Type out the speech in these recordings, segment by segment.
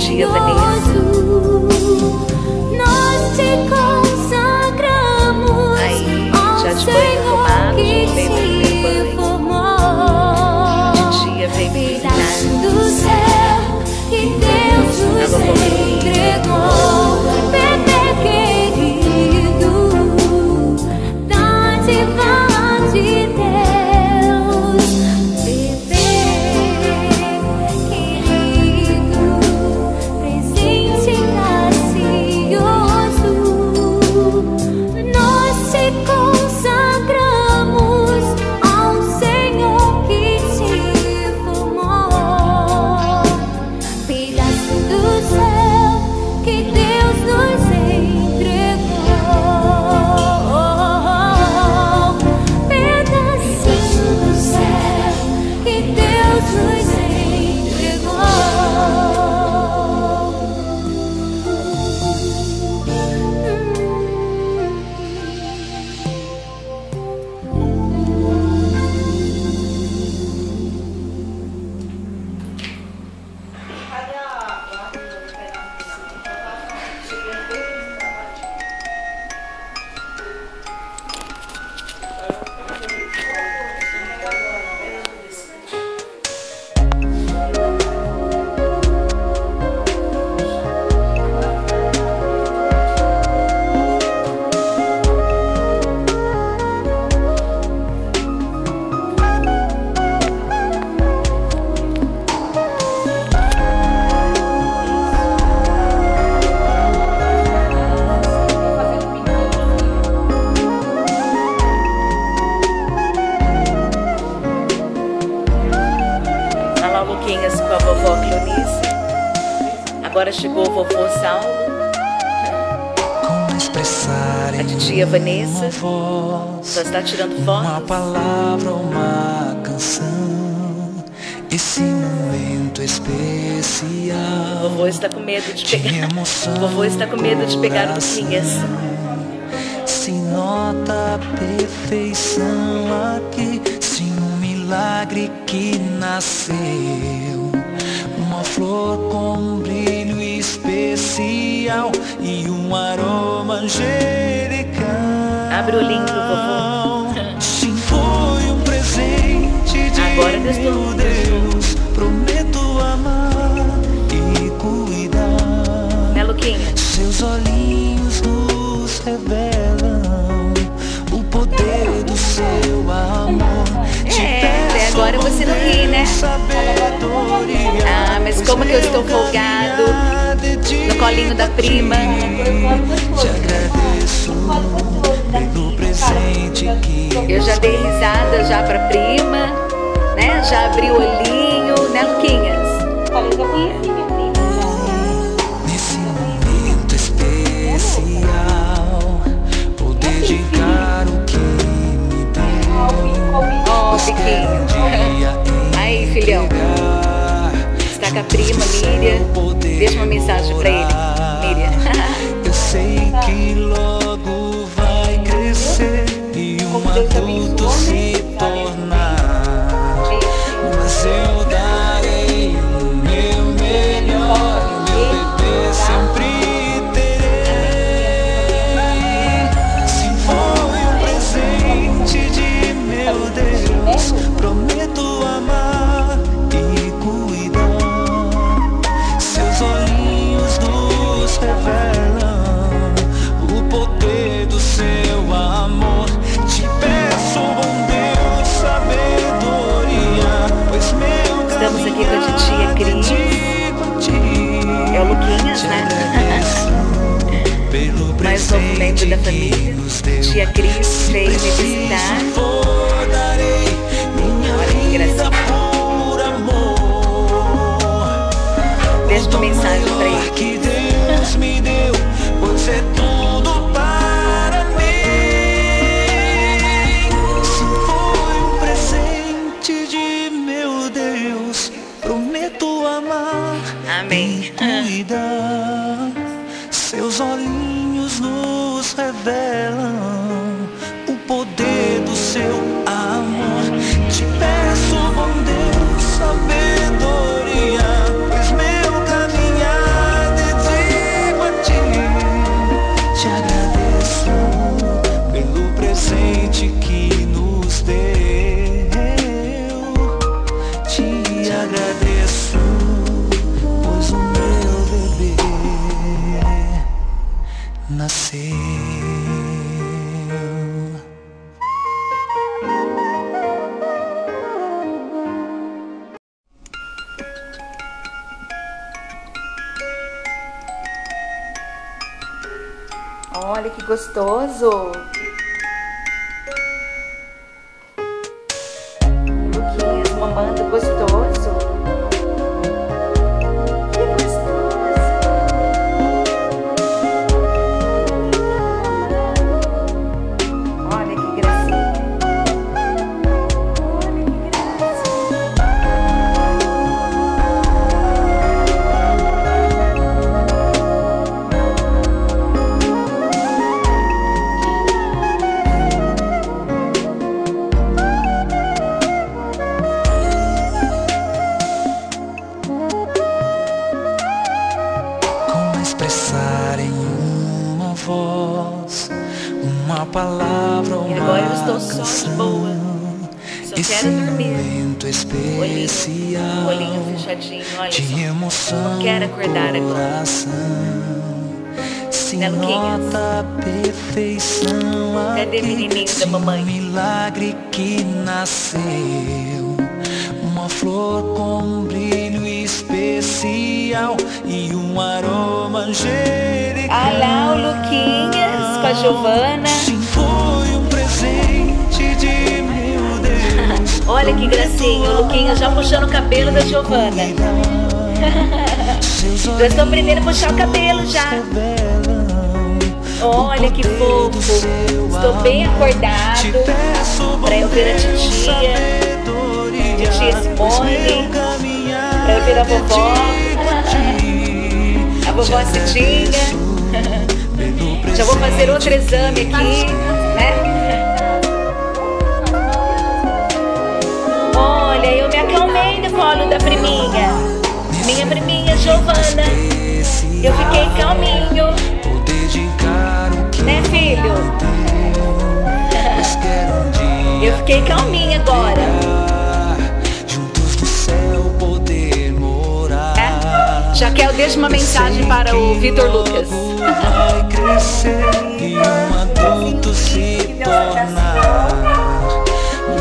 titia Vanessa. Nós te consagramos. Aí, já de banho tomado, veio primeiro banho. Titia veio me visitar. Do céu que Deus nos entregou, bebê querido, dádiva de Deus, bebê querido, presente gracioso. Nós te consagramos ao Senhor que te formou, pedaço do céu que Deus nos entregou, pedacinho do céu que Deus nos entregou. Olha lá o Luquinhas com a vovó Cleonice. Agora chegou o vovô Saulo. Como expressar A titia Vanessa uma voz, só está tirando uma fotos. palavra, uma canção, esse momento especial O vovô está com medo de de pegar. emoção O vovô está com medo de pegar o coração. Luquinhas. Se nota a perfeição aqui, sim, um milagre que nasceu, uma flor com um brilho especial e um aroma angelical. Abre o link pro vovô. Sim, foi um presente de Agora testou. meu Deus, prometo amar e cuidar. Né, Luquinhas? Seus olhinhos nos revelam o poder do seu amor. Até agora você não ri, né? Ah, mas como que eu estou folgado no colinho da prima. Te agradeço pelo presente que Eu já dei risada já pra prima, né? Já abri o olhinho, né, Luquinhas? nesse momento especial vou dedicar o que me deu. Ó, Pois quero Piquinho. um dia Aí, filhão. entregar Está com a prima, Miriam. Deixa uma mensagem pra ele, Miriam. Eu sei que logo vai crescer e um adulto se tornar, mas eu darei o meu melhor, meu bebê sempre terei. Se foi um presente de meu Deus, prometo amar e cuidar. Seus olhinhos nos revelam o poder do seu amor. Te peço, bom Deus, sabedoria, pois meu Estamos aqui com a titia Cris. É o Luquinhas, né? Mais novo membro da família. Tia Cris veio me visitar. Olha que gracinha. Deixa uma mensagem pra ele. Que Deus me deu, pois é tudo para mim. Se foi um presente de meu Deus, prometo amar Amém. e cuidar. Seus olhinhos nos revelam o poder do seu amor. Te peço, bom Deus, sabedoria, pois meu caminhar agradeço, pois o meu bebê nasceu. Olha que gostoso. Luquinhas mamando gostoso. Que gostoso. Olha que gracinha. Olha que graça. Expressar em uma voz, uma palavra, E agora eu estou uma só de boa. canção. Só Esse quero dormir. momento especial Olhinho fechadinho, olha de só. emoção Não quero acordar no agora. coração. Se Né, Luquinhas? nota a perfeição Cadê aqui, menininho da sim, mamãe? um milagre que nasceu. Uma flor com um brilho especial e um aroma angelical. Ah lá, o Luquinhas com a Giovana. Sim, foi um presente de meu Deus. Olha que gracinha, o Luquinhas já puxando o cabelo da Giovana. Já estou aprendendo a puxar o cabelo já. Olha que fofo. Estou bem acordado para eu ver a titia Simone, para eu ver a vovó, a vovó Cidinha. Já vou fazer outro exame aqui, né? Olha, eu me acalmei no colo da priminha. Minha priminha Giovana. Eu fiquei calminho. Né, filho? Eu fiquei calminha agora. Juntos no céu poder morar. Jaquel, deixa uma mensagem para o Vitor Lucas. Vai crescer e um adulto se tornar.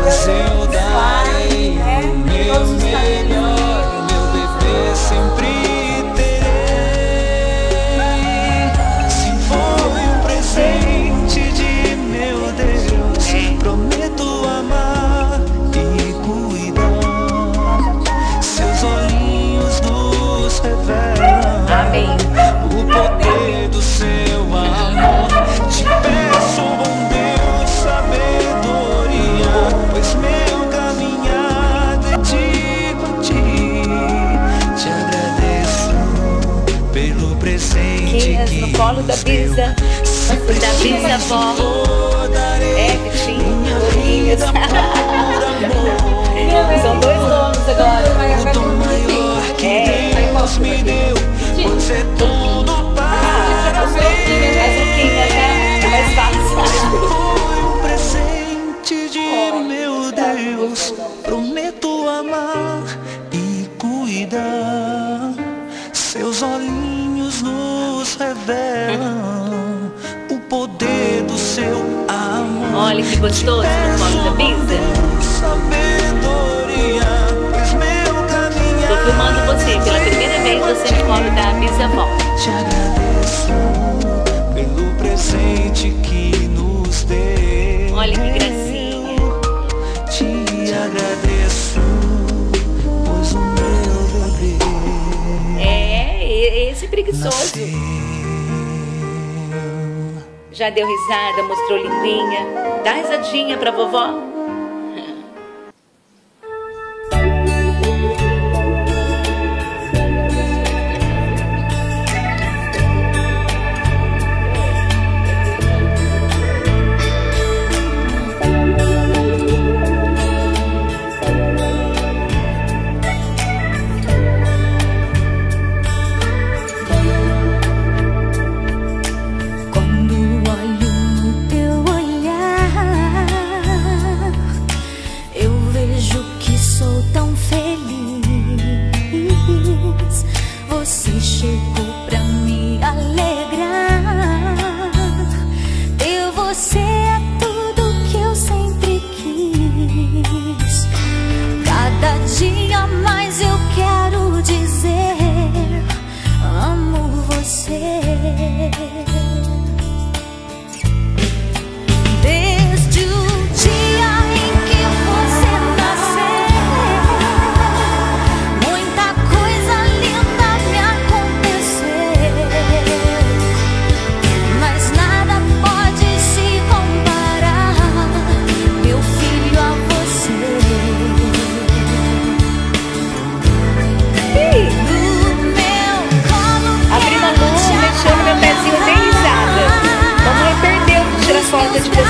Mas eu darei o meu melhor, meu bebê sempre terei. Se foi um presente de meu Deus, prometo amar e cuidar. Seus olhinhos nos revelam. Amém. O poder do seu amor. Te peço, bom Deus, sabedoria, pois meu caminhar é digo a ti. Te agradeço pelo presente Luquinhas que no colo da Bisa, da bisavó. É, Vitinho, Luquinhas. São dois nomes agora. o dom maior que Deus me deu, pois é tudo para As Luquinhas, né? É mais fácil. Foi um presente de meu Deus. Prometo amar e cuidar. Seus olhinhos nos revelam o poder do seu amor. Olha que gostoso no colo da Bisa. Sabedoria, pois meu caminhar. Estou filmando você pela primeira vez, você no colo da bisavó. Te agradeço pelo presente que nos deu. Olha que gracinha. Te agradeço, pois o meu bebê É, esse preguiçoso. nasceu. Já deu risada, mostrou linguinha. Dá risadinha pra vovó. Quando olho no teu olhar,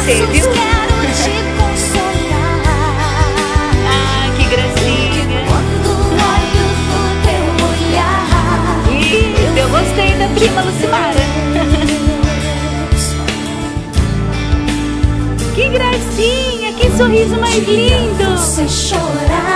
você, viu? quero te consolar. Ah, que gracinha. Quando olho no teu olhar, Isso, eu gostei da prima Lucimara. Que gracinha, que sorriso mais lindo. você chorar.